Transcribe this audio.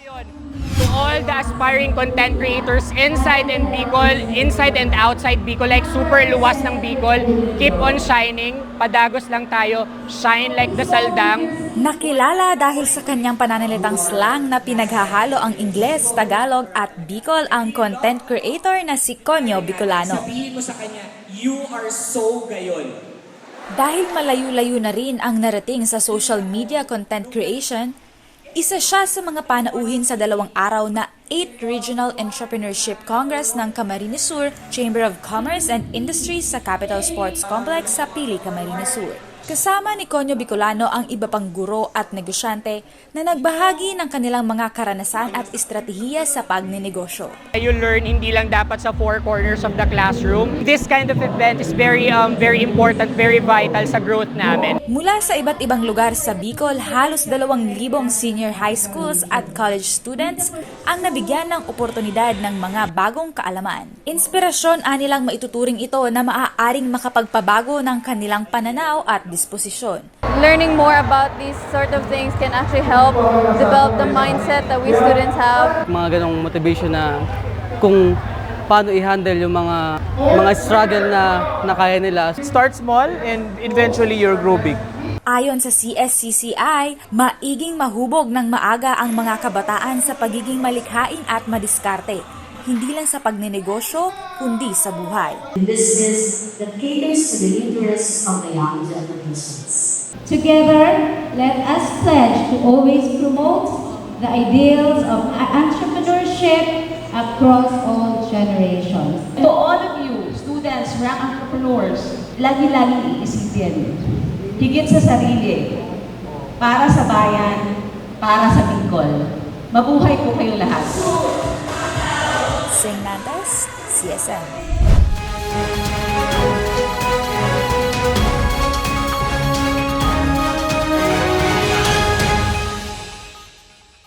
To all the aspiring content creators inside and Bicol, inside and outside Bicol, like super luwas ng Bicol, keep on shining, padagos lang tayo, shine like the saldang. Nakilala dahil sa kanyang pananalitang slang na pinaghahalo ang Ingles, Tagalog at Bicol ang content creator na si Conyo Bicolano. Sabihin mo sa kanya, you are so gayon. Dahil malayo-layo na rin ang narating sa social media content creation, isa siya sa mga panauhin sa 2 araw na 8th Regional Entrepreneurship Congress ng Camarines Sur Chamber of Commerce and Industry sa Capital Sports Complex sa Pili, Camarines Sur. Kasama ni Conyo Bicolano ang iba pang guro at negosyante na nagbahagi ng kanilang mga karanasan at estratehiya sa pagninegosyo. You learn hindi lang dapat sa 4 corners of the classroom. This kind of event is very important, very vital sa growth namin. Mula sa iba't ibang lugar sa Bicol, halos 2,000 senior high schools at college students ang nabigyan ng oportunidad ng mga bagong kaalaman. Inspirasyon anilang maituturing ito na maaaring makapagpabago ng kanilang pananaw at disposisyon. Learning more about these sort of things can actually help develop the mindset that we students have. Mga ganong motivation na kung paano i-handle yung mga struggle na kaya nila. Start small and eventually you'll grow big. Ayon sa CSCCI, maiging mahubog ng maaga ang mga kabataan sa pagiging malikhain at madiskarte, hindi lang sa pagninegosyo, kundi sa buhay. Business that caters to the interests of the young generations. Together, let us pledge to always promote the ideals of entrepreneurship across all generations. To all of you, students, young entrepreneurs, lagi-lagi iisipin, higit sa sarili, para sa bayan, para sa Bicol. Mabuhay po kayo lahat. Sing Nantes, CSN.